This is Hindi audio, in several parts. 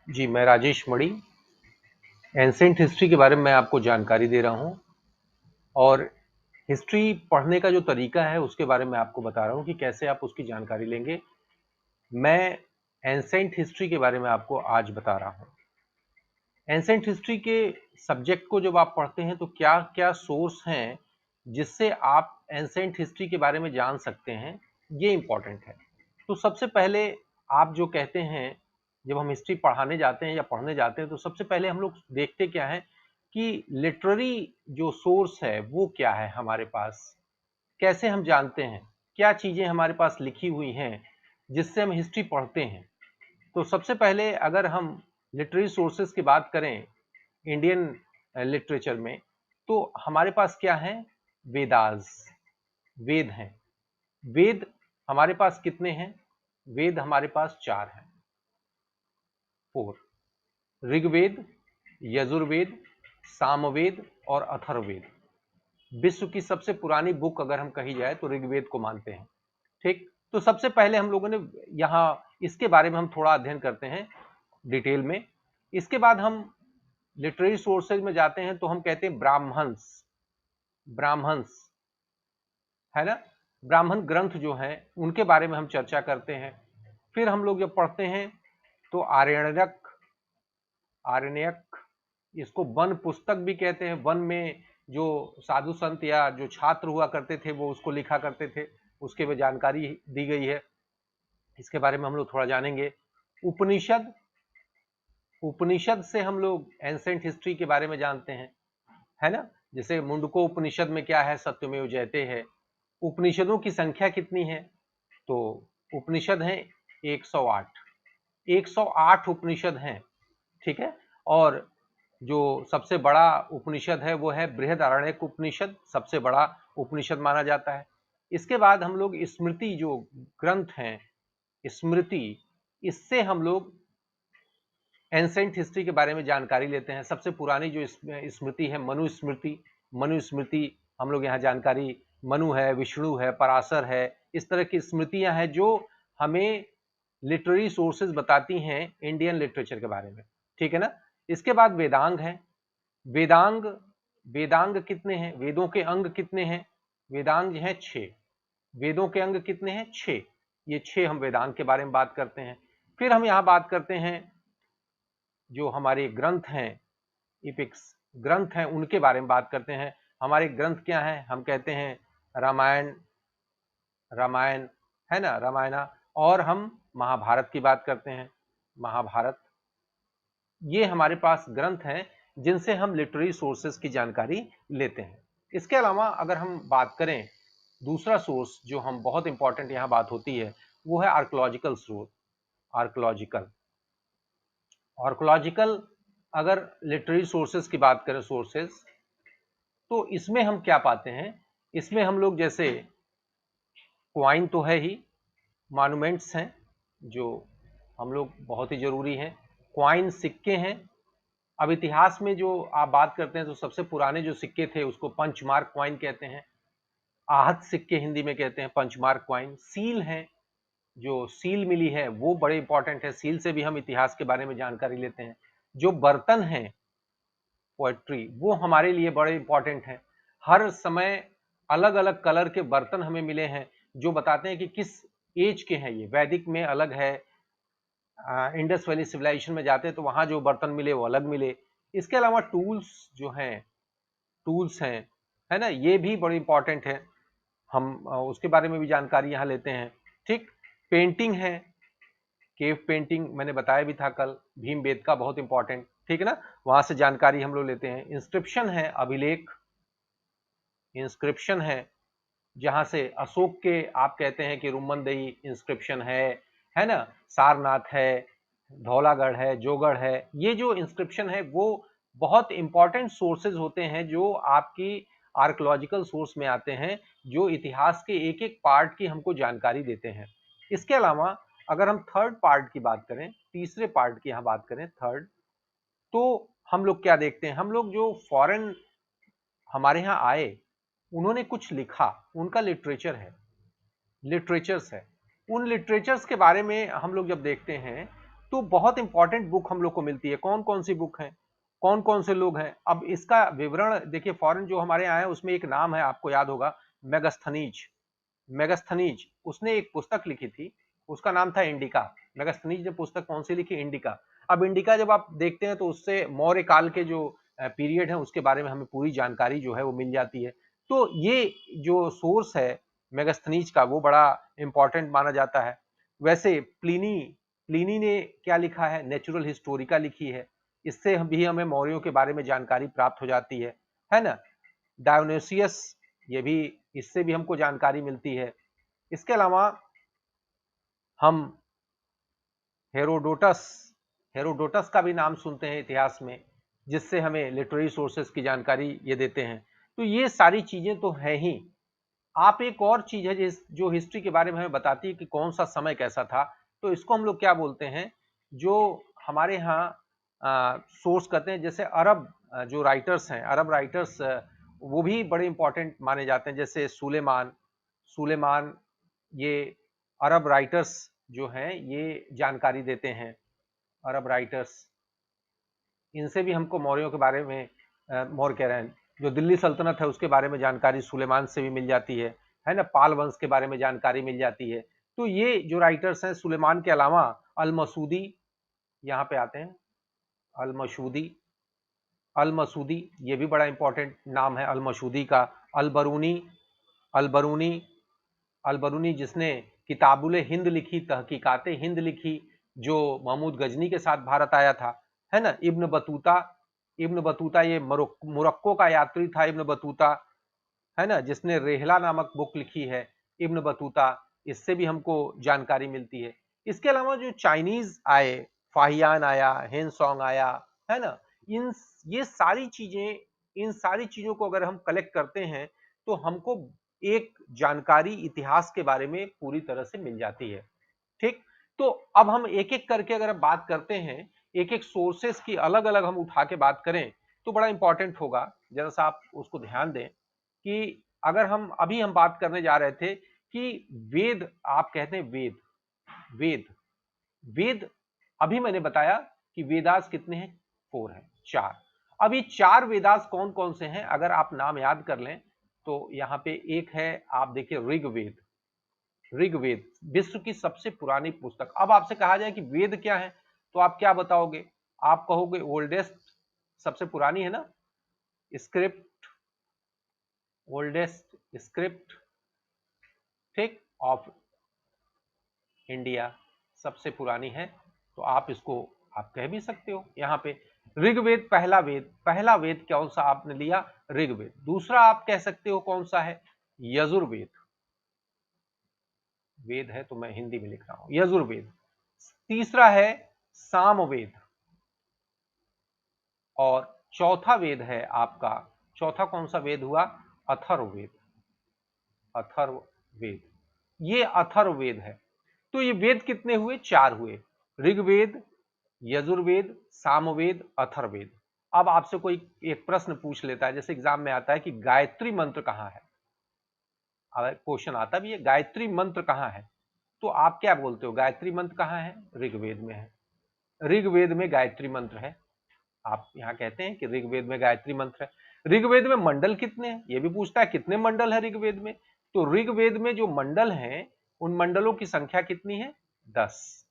जी, मैं राजेश मणि एंसेंट हिस्ट्री के बारे में मैं आपको जानकारी दे रहा हूँ और हिस्ट्री पढ़ने का जो तरीका है उसके बारे में आपको बता रहा हूँ कि कैसे आप उसकी जानकारी लेंगे। मैं एंसेंट हिस्ट्री के बारे में आपको आज बता रहा हूँ। एंसेंट हिस्ट्री के सब्जेक्ट को जब आप पढ़ते हैं तो क्या-क्या सोर्स हैं जिससे आप एंसेंट हिस्ट्री के बारे में जान सकते हैं, ये इम्पोर्टेंट है। तो सबसे पहले आप जो कहते हैं, जब हम हिस्ट्री पढ़ाने जाते हैं या पढ़ने जाते हैं तो सबसे पहले हम लोग देखते क्या है कि लिटरेरी जो सोर्स है वो क्या है हमारे पास, कैसे हम जानते हैं, क्या चीज़ें हमारे पास लिखी हुई हैं जिससे हम हिस्ट्री पढ़ते हैं। तो सबसे पहले अगर हम लिटरेरी सोर्सेज की बात करें इंडियन लिटरेचर में, तो हमारे पास क्या है, वेदास, वेद हैं। वेद हमारे पास कितने हैं? वेद हमारे पास 4 हैं, 4। ऋग्वेद, यजुर्वेद, सामवेद और अथर्ववेद। विश्व की सबसे पुरानी बुक अगर हम कही जाए तो ऋग्वेद को मानते हैं। ठीक, तो सबसे पहले हम लोगों ने यहाँ इसके बारे में हम थोड़ा अध्ययन करते हैं डिटेल में। इसके बाद हम लिटरेरी सोर्सेज में जाते हैं तो हम कहते हैं ब्राह्मण्स, ब्राह्मण्स है ना, ब्राह्मण ग्रंथ जो हैं उनके बारे में हम चर्चा करते हैं। फिर हम लोग जब पढ़ते हैं तो आरण्यक, आरण्यक, इसको वन पुस्तक भी कहते हैं। वन में जो साधु संत या जो छात्र हुआ करते थे वो उसको लिखा करते थे, उसके में जानकारी दी गई है, इसके बारे में हम लोग थोड़ा जानेंगे। उपनिषद, उपनिषद से हम लोग एंसेंट हिस्ट्री के बारे में जानते हैं, है ना। जैसे मुंडको उपनिषद में क्या है, सत्यमेव जयते है। उपनिषदों की संख्या कितनी है? तो उपनिषद हैं 108, 108 उपनिषद हैं, ठीक है। और जो सबसे बड़ा उपनिषद है वो है बृहदारण्यक उपनिषद, सबसे बड़ा उपनिषद माना जाता है। इसके बाद हम लोग स्मृति जो ग्रंथ हैं, स्मृति, इससे हम लोग एंसेंट हिस्ट्री के बारे में जानकारी लेते हैं। सबसे पुरानी जो स्मृति है मनुस्मृति, मनुस्मृति हम लोग यहाँ जानकारी, मनु है, विष्णु है, पराशर है, इस तरह की स्मृतियां हैं जो हमें लिटरेरी सोर्सेज बताती हैं इंडियन लिटरेचर के बारे में, ठीक है ना। इसके बाद वेदांग है। वेदांग, वेदांग कितने हैं, वेदों के अंग कितने हैं? वेदांग हैं 6। वेदों के अंग कितने हैं? 6। ये 6 हम वेदांग के बारे में बात करते हैं। फिर हम यहाँ बात करते हैं जो हमारे ग्रंथ हैं, इपिक्स ग्रंथ हैं, उनके बारे में बात करते हैं। हमारे ग्रंथ क्या हैं? हम कहते हैं रामायण, रामायण है ना, रामायणा। और हम महाभारत की बात करते हैं, महाभारत। ये हमारे पास ग्रंथ हैं जिनसे हम लिटरेरी सोर्सेज की जानकारी लेते हैं। इसके अलावा अगर हम बात करें दूसरा सोर्स जो हम बहुत इंपॉर्टेंट यहाँ बात होती है वो है आर्कोलॉजिकल स्रोत। आर्कोलॉजिकल, आर्कोलॉजिकल अगर लिटरेरी सोर्सेज की बात करें, सोर्सेज, तो इसमें हम क्या पाते हैं? इसमें हम लोग जैसे क्वाइन तो है ही, मॉन्यूमेंट्स हैं जो हम लोग बहुत ही जरूरी हैं, क्वाइन सिक्के हैं। अब इतिहास में जो आप बात करते हैं तो सबसे पुराने जो सिक्के थे उसको पंचमार्क क्वाइन कहते हैं। आहत सिक्के हिंदी में कहते हैं पंचमार्क क्वाइन। सील हैं, जो सील मिली है वो बड़े इंपॉर्टेंट है, सील से भी हम इतिहास के बारे में जानकारी लेते हैं। जो बर्तन हैं पोएट्री, वो हमारे लिए बड़े इंपॉर्टेंट हैं। हर समय अलग अलग कलर के बर्तन हमें मिले हैं जो बताते हैं कि किस एज के हैं ये। वैदिक में अलग है, इंडस वैली सिविलाइजेशन में जाते हैं तो वहां जो बर्तन मिले वो अलग मिले। इसके अलावा टूल्स जो हैं, टूल्स हैं, है ना, ये भी बड़े इंपॉर्टेंट है, हम उसके बारे में भी जानकारी यहाँ लेते हैं। ठीक, पेंटिंग है, केव पेंटिंग मैंने बताया भी था कल, भीम बेद का बहुत इंपॉर्टेंट, ठीक है ना, वहां से जानकारी हम लोग लेते हैं। इंस्क्रिप्शन है, अभिलेख, इंस्क्रिप्शन है, जहां से अशोक के आप कहते हैं कि रुमनदेही इंस्क्रिप्शन है ना, सारनाथ है, धौलागढ़ है, जोगढ़ है। ये जो इंस्क्रिप्शन है वो बहुत इंपॉर्टेंट सोर्सेज होते हैं जो आपकी आर्कोलॉजिकल सोर्स में आते हैं, जो इतिहास के एक एक पार्ट की हमको जानकारी देते हैं। इसके अलावा अगर हम थर्ड पार्ट की बात करें, तीसरे पार्ट की यहाँ बात करें, थर्ड, तो हम लोग क्या देखते हैं? हम लोग जो फॉरेन हमारे यहाँ आए, उन्होंने कुछ लिखा, उनका लिटरेचर है, लिटरेचर्स है। उन लिटरेचर्स के बारे में हम लोग जब देखते हैं तो बहुत इंपॉर्टेंट बुक हम लोग को मिलती है। कौन कौन सी बुक है, कौन कौन से लोग हैं, अब इसका विवरण देखिए। फॉरेन जो हमारे यहाँ है उसमें एक नाम है, आपको याद होगा, मेगास्थनीज। मेगास्थनीज उसने एक पुस्तक लिखी थी, उसका नाम था इंडिका। मेगास्थनीज ने पुस्तक कौन सी लिखी? इंडिका। अब इंडिका जब आप देखते हैं तो उससे मौर्य काल के जो पीरियड है उसके बारे में हमें पूरी जानकारी जो है वो मिल जाती है। तो ये जो सोर्स है मेगास्थनीज का वो बड़ा इंपॉर्टेंट माना जाता है। वैसे प्लिनी, प्लिनी ने क्या लिखा है? नेचुरल हिस्टोरिका लिखी है। इससे भी हमें मौर्यों के बारे में जानकारी प्राप्त हो जाती है ना। डायोनेसियस, ये भी, इससे भी हमको जानकारी मिलती है। इसके अलावा हम हेरोडोटस, हेरोडोटस का भी नाम सुनते हैं इतिहास में, जिससे हमें लिटरेरी सोर्सेस की जानकारी ये देते हैं। तो ये सारी चीजें तो हैं ही। आप एक और चीज है जो हिस्ट्री के बारे में हमें बताती है कि कौन सा समय कैसा था, तो इसको हम लोग क्या बोलते हैं, जो हमारे यहाँ सोर्स करते हैं, जैसे अरब जो राइटर्स हैं, अरब राइटर्स वो भी बड़े इंपॉर्टेंट माने जाते हैं। जैसे सुलेमान, सुलेमान, ये अरब राइटर्स जो हैं ये जानकारी देते हैं, अरब राइटर्स। इनसे भी हमको मौर्यों के बारे में, मौर्य कह रहे हैं, जो दिल्ली सल्तनत है उसके बारे में जानकारी सुलेमान से भी मिल जाती है ना। पाल वंश के बारे में जानकारी मिल जाती है। तो ये जो राइटर्स हैं, सुलेमान के अलावा अल मसूदी, यहाँ पे आते हैं, अल मसूदी, अल मसूदी ये भी बड़ा इंपॉर्टेंट नाम है अल मसूदी का। अल बरूनी, अल बरूनी, अल बरूनी जिसने किताबुल हिंद लिखी, तहकीकाते हिंद लिखी, जो महमूद गजनी के साथ भारत आया था, है ना। इब्न बतूता, इब्न बतूता ये मोरक्को का यात्री था, इब्न बतूता, है ना, जिसने रेहला नामक बुक लिखी है, इब्न बतूता। इससे भी हमको जानकारी मिलती है। इसके अलावा जो चाइनीज आए, फाहियान आया, हेनसोंग आया, है ना, इन ये सारी चीजें, इन सारी चीजों को अगर हम कलेक्ट करते हैं तो हमको एक जानकारी इतिहास के बारे में पूरी तरह से मिल जाती है। ठीक, तो अब हम एक एक करके अगर बात करते हैं, एक एक सोर्सेस की अलग अलग हम उठा के बात करें तो बड़ा इंपॉर्टेंट होगा। जरा सा आप उसको ध्यान दें कि अगर हम बात करने जा रहे थे कि वेद, आप कहते हैं वेद, वेद, वेद, अभी मैंने बताया कि वेदास कितने हैं? 4 हैं, 4। अब ये 4 वेदास कौन कौन से हैं अगर आप नाम याद कर लें तो यहाँ पे एक है, आप देखिए, ऋग्वेद। ऋग्वेद विश्व की सबसे पुरानी पुस्तक। अब आपसे कहा जाए कि वेद क्या है तो आप क्या बताओगे? आप कहोगे ओल्डेस्ट, सबसे पुरानी है ना, स्क्रिप्ट, ओल्डेस्ट स्क्रिप्ट, ठीक, ऑफ इंडिया, सबसे पुरानी है। तो आप इसको आप कह भी सकते हो यहाँ पे। ऋग्वेद पहला वेद, पहला वेद कौन सा आपने लिया? ऋग्वेद। दूसरा आप कह सकते हो कौन सा है? यजुर्वेद। वेद है तो मैं हिंदी में लिख रहा हूं, यजुर्वेद। तीसरा है सामवेद। और चौथा वेद है आपका, चौथा कौन सा वेद हुआ? अथर्ववेद, अथर्ववेद, ये अथर्ववेद है। तो ये वेद कितने हुए? 4 हुए, ऋग्वेद, यजुर्वेद, सामवेद, अथर्ववेद। अब आपसे कोई एक प्रश्न पूछ लेता है, जैसे एग्जाम में आता है कि गायत्री मंत्र कहां है, अब क्वेश्चन आता भी है गायत्री मंत्र कहां है, तो आप क्या बोलते हो? गायत्री मंत्र कहां है? ऋग्वेद में है, ऋग्वेद में गायत्री मंत्र है। आप यहां कहते हैं कि ऋग्वेद में गायत्री मंत्र है। ऋग्वेद में मंडल कितने हैं? ये भी पूछता है कितने मंडल है ऋग्वेद में। तो ऋग्वेद में जो मंडल हैं उन मंडलों की संख्या कितनी है? 10,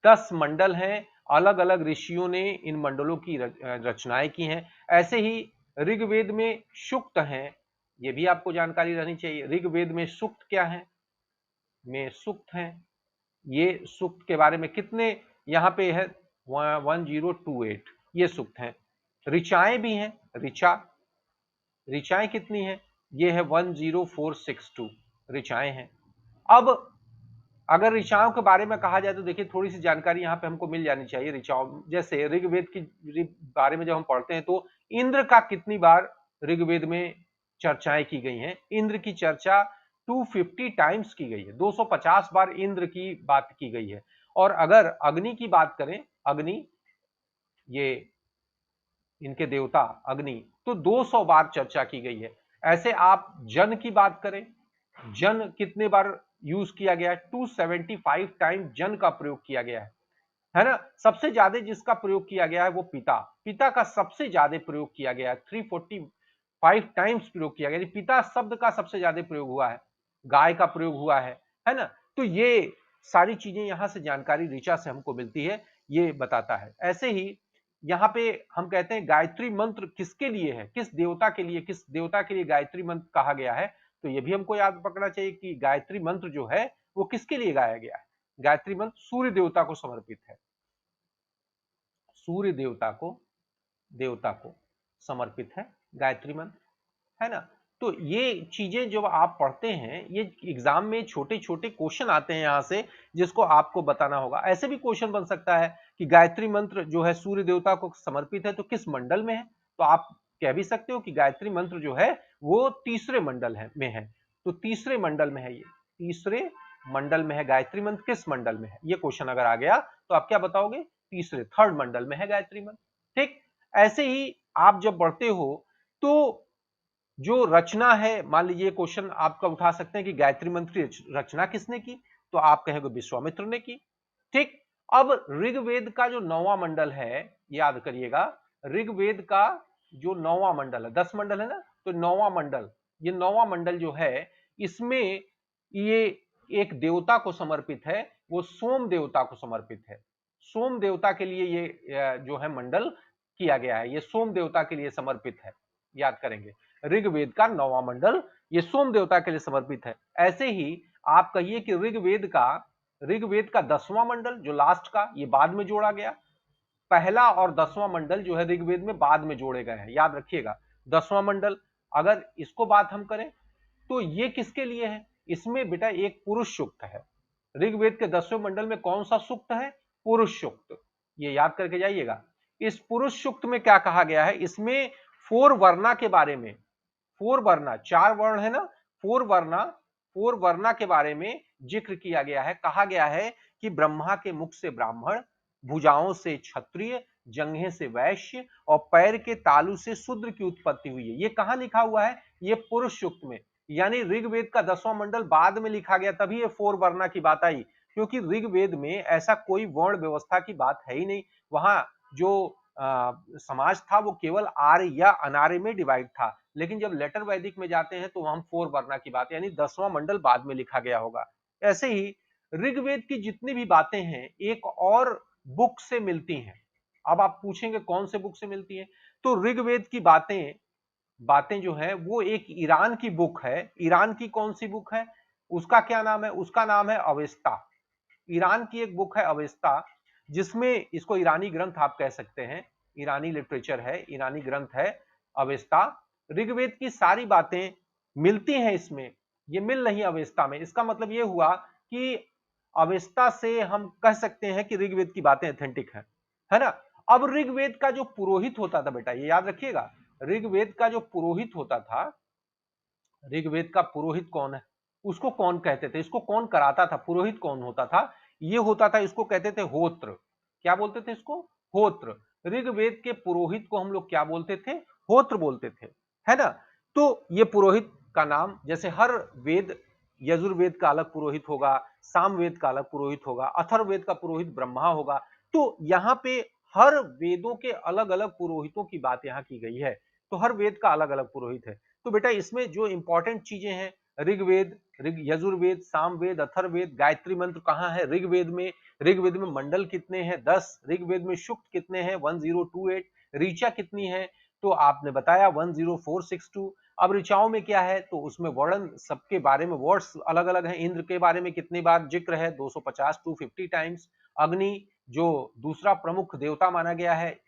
10 मंडल हैं। अलग अलग ऋषियों ने इन मंडलों की रचनाएं की हैं। ऐसे ही ऋग्वेद में सूक्त हैं, ये भी आपको जानकारी रहनी चाहिए। ऋग्वेद में सूक्त क्या है? में सूक्त हैं। ये सूक्त के बारे में कितने यहाँ पे है? 1028 ये सूक्त हैं। ऋचाएं भी हैं, ऋचा, ऋचाएं कितनी हैं? ये है 10462 ऋचाएं हैं। अब अगर ऋचाओं के बारे में कहा जाए तो देखिए थोड़ी सी जानकारी यहाँ पे हमको मिल जानी चाहिए ऋचाओं। जैसे ऋग्वेद की बारे में जब हम पढ़ते हैं तो इंद्र का कितनी बार ऋग्वेद में चर्चाएं की गई हैं? इंद्र की चर्चा 250 टाइम्स की गई है, 250 बार इंद्र की बात की गई है। और अगर अग्नि की बात करें, अग्नि, ये इनके देवता अग्नि, तो 200 बार चर्चा की गई है। ऐसे आप जन की बात करें, जन कितने बार यूज किया गया है? 275 टाइम जन का प्रयोग किया गया है। है ना। सबसे ज्यादा जिसका प्रयोग किया गया है वो पिता, पिता का सबसे ज्यादा प्रयोग किया गया है, 345 टाइम्स प्रयोग किया गया, पिता शब्द का सबसे ज्यादा प्रयोग हुआ है, गाय का प्रयोग हुआ है ना। तो ये सारी चीजें यहां से जानकारी ऋचा से हमको मिलती है, ये बताता है। ऐसे ही यहाँ पे हम कहते हैं गायत्री मंत्र किसके लिए है, किस देवता के लिए, किस देवता के लिए गायत्री मंत्र कहा गया है, तो ये भी हमको याद पकड़ना चाहिए कि गायत्री मंत्र जो है वो किसके लिए गाया गया है। गायत्री मंत्र सूर्य देवता को समर्पित है, सूर्य देवता को समर्पित है गायत्री मंत्र, है ना। तो ये चीजें जब आप पढ़ते हैं, ये एग्जाम में छोटे छोटे क्वेश्चन आते हैं यहां से, जिसको आपको बताना होगा। ऐसे भी क्वेश्चन बन सकता है कि गायत्री मंत्र जो है सूर्य देवता को समर्पित है तो किस मंडल में है, तो आप कह भी सकते हो कि गायत्री मंत्र जो है वो तीसरे मंडल में है, तो तीसरे मंडल में है, ये तीसरे मंडल में है गायत्री मंत्र, किस मंडल में है, ये क्वेश्चन अगर आ गया तो आप क्या बताओगे, तीसरे थर्ड मंडल में है गायत्री मंत्र। ठीक, ऐसे ही आप जब बढ़ते हो तो जो रचना है, मान लीजिए क्वेश्चन आपका उठा सकते हैं कि गायत्री मंत्र की रचना किसने की, तो आप कहेंगे विश्वामित्र ने की। ठीक, अब ऋग्वेद का जो 9वां मंडल है, याद करिएगा, ऋग्वेद का जो 9वां मंडल है, 10 मंडल है ना, तो 9वां मंडल, ये 9वां मंडल जो है इसमें ये एक देवता को समर्पित है, वो सोम देवता को समर्पित है। सोम देवता के लिए ये जो है मंडल किया गया है, ये सोम देवता के लिए समर्पित है, याद करेंगे। ऋग्वेद का 9वां मंडल ये सोम देवता के लिए समर्पित है। ऐसे ही आप कहिए कि ऋग्वेद का 10वां मंडल जो लास्ट का, ये बाद में जोड़ा गया, पहला और 10वां मंडल जो है ऋग्वेद में बाद में जोड़े गए हैं, याद रखिएगा। 10वां मंडल अगर इसको बात हम करें तो ये किसके लिए है, इसमें बेटा एक पुरुष सूक्त है। ऋग्वेद के 10वें मंडल में कौन सा सूक्त है, पुरुष सूक्त, ये याद करके जाइएगा। इस पुरुष सूक्त में क्या कहा गया है, इसमें 4 वर्णा के बारे में, 4 वर्णा, 4 वर्ण है ना, 4 वर्णा के बारे में जिक्र किया गया है। कहा गया है कि ब्रह्मा के मुख से ब्राह्मण, भुजाओं से क्षत्रिय, जंघे से वैश्य और पैर के तालू से शूद्र की उत्पत्ति हुई है। ये कहां लिखा हुआ है, ये पुरुष सूक्त में, यानी ऋग्वेद का 10वां मंडल बाद में लिखा गया, तभी ये 4 वर्णा की बात आई, क्योंकि ऋग्वेद में ऐसा कोई वर्ण व्यवस्था की बात है ही नहीं। वहां जो समाज था वो केवल आर्य या अनार्य में डिवाइड था, लेकिन जब लेटर वैदिक में जाते हैं तो हम 4 वर्णा की बात, यानी 10वां मंडल बाद में लिखा गया होगा। ऐसे ही ऋग्वेद की जितनी भी बातें हैं एक और बुक से मिलती हैं। अब आप पूछेंगे कौन से बुक से मिलती हैं, तो ऋग्वेद की बातें जो है वो एक ईरान की बुक है। ईरान की कौन सी बुक है, उसका क्या नाम है, उसका नाम है अवेस्ता। ईरान की एक बुक है अवेस्ता, जिसमें इसको ईरानी ग्रंथ आप कह सकते हैं, ईरानी लिटरेचर है, ईरानी ग्रंथ है अवेस्ता। ऋग्वेद की सारी बातें मिलती हैं इसमें, ये मिल रही अवेस्ता में। इसका मतलब ये हुआ कि अवेस्ता से हम कह सकते हैं कि ऋग्वेद की बातें ऑथेंटिक है ना। अब ऋग्वेद का जो पुरोहित होता था बेटा, ये याद रखिएगा, ऋग्वेद का जो पुरोहित होता था, ऋग्वेद का पुरोहित कौन है, उसको कौन कहते थे, इसको कौन कराता था, पुरोहित कौन होता था, ये होता था, इसको कहते थे होत्र। क्या बोलते थे इसको, होत्र। ऋग्वेद के पुरोहित को हम लोग क्या बोलते थे, होत्र बोलते थे, है ना। तो ये पुरोहित का नाम, जैसे हर वेद, यजुर्वेद का अलग पुरोहित होगा, सामवेद का अलग पुरोहित होगा, अथर्ववेद का पुरोहित ब्रह्मा होगा, तो यहाँ पे हर वेदों के अलग अलग पुरोहितों की बात यहाँ की गई है, तो हर वेद का अलग अलग पुरोहित है। तो बेटा इसमें जो इंपॉर्टेंट चीजें हैं, ऋग्वेद, यजुर्वेद, सामवेद, अथर्ववेद, गायत्री मंत्र कहाँ है, ऋग्वेद में मंडल कितने हैं, 10, ऋग्वेद में सूक्त कितने हैं, 1028, ऋचा कितनी है, तो आपने बताया 10462। अब ऋचाओं में क्या है, तो उसमें वर्ण सबके बारे में वर्ड्स अलग अलग हैं। इंद्र के बारे में कितनी बार जिक्र है, 250 250 टाइम्स। अग्नि जो दूसरा प्रमुख देवता माना गया है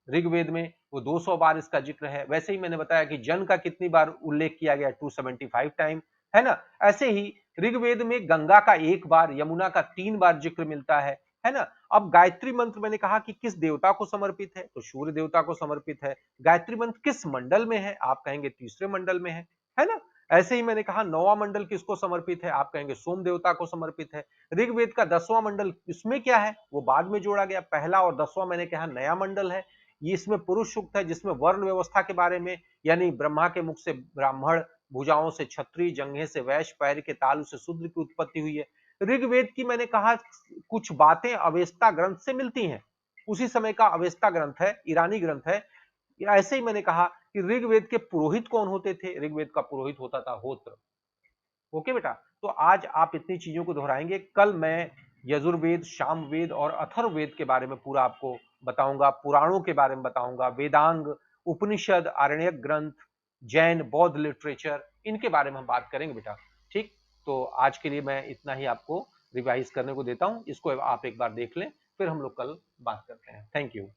ऋग्वेद में, वो 200 बार इसका जिक्र है। वैसे ही मैंने बताया कि जन का कितनी बार उल्लेख किया गया, 275 टाइम, है ना। ऐसे ही ऋग्वेद में गंगा का 1 बार, यमुना का 3 बार जिक्र मिलता है ना। अब गायत्री मंत्र मैंने कहा कि किस देवता को समर्पित है, तो सूर्य देवता को समर्पित है। गायत्री मंत्र किस मंडल में है, आप कहेंगे तीसरे मंडल में है ना। ऐसे ही मैंने कहा 9वां मंडल किसको समर्पित है, आप कहेंगे सोम देवता को समर्पित है। ऋग्वेद का 10वां मंडल इसमें क्या है, वो बाद में जोड़ा गया, पहला और 10वां मैंने कहा नया मंडल है। ये इसमें पुरुष सूक्त है, जिसमें वर्ण व्यवस्था के बारे में, यानी ब्रह्मा के मुख से ब्राह्मण, भुजाओं से क्षत्रिय, जंघे से वैश्य, पैर के तालु से शूद्र की उत्पत्ति हुई है। ऋग्वेद की मैंने कहा कुछ बातें अवेस्ता ग्रंथ से मिलती हैं, उसी समय का अवेस्ता ग्रंथ है, ईरानी ग्रंथ है। ऐसे ही मैंने कहा कि ऋग्वेद के पुरोहित कौन होते थे, ऋग्वेद का पुरोहित होता था होत्र। ओके बेटा, तो आज आप इतनी चीजों को दोहराएंगे, कल मैं यजुर्वेद, सामवेद और अथर्ववेद के बारे में पूरा आपको बताऊंगा, पुराणों के बारे में बताऊंगा, वेदांग, उपनिषद, आरण्यक ग्रंथ, जैन बौद्ध लिटरेचर, इनके बारे में हम बात करेंगे बेटा। ठीक, तो आज के लिए मैं इतना ही आपको रिवाइज करने को देता हूं, इसको आप एक बार देख लें, फिर हम लोग कल बात करते हैं। Thank you.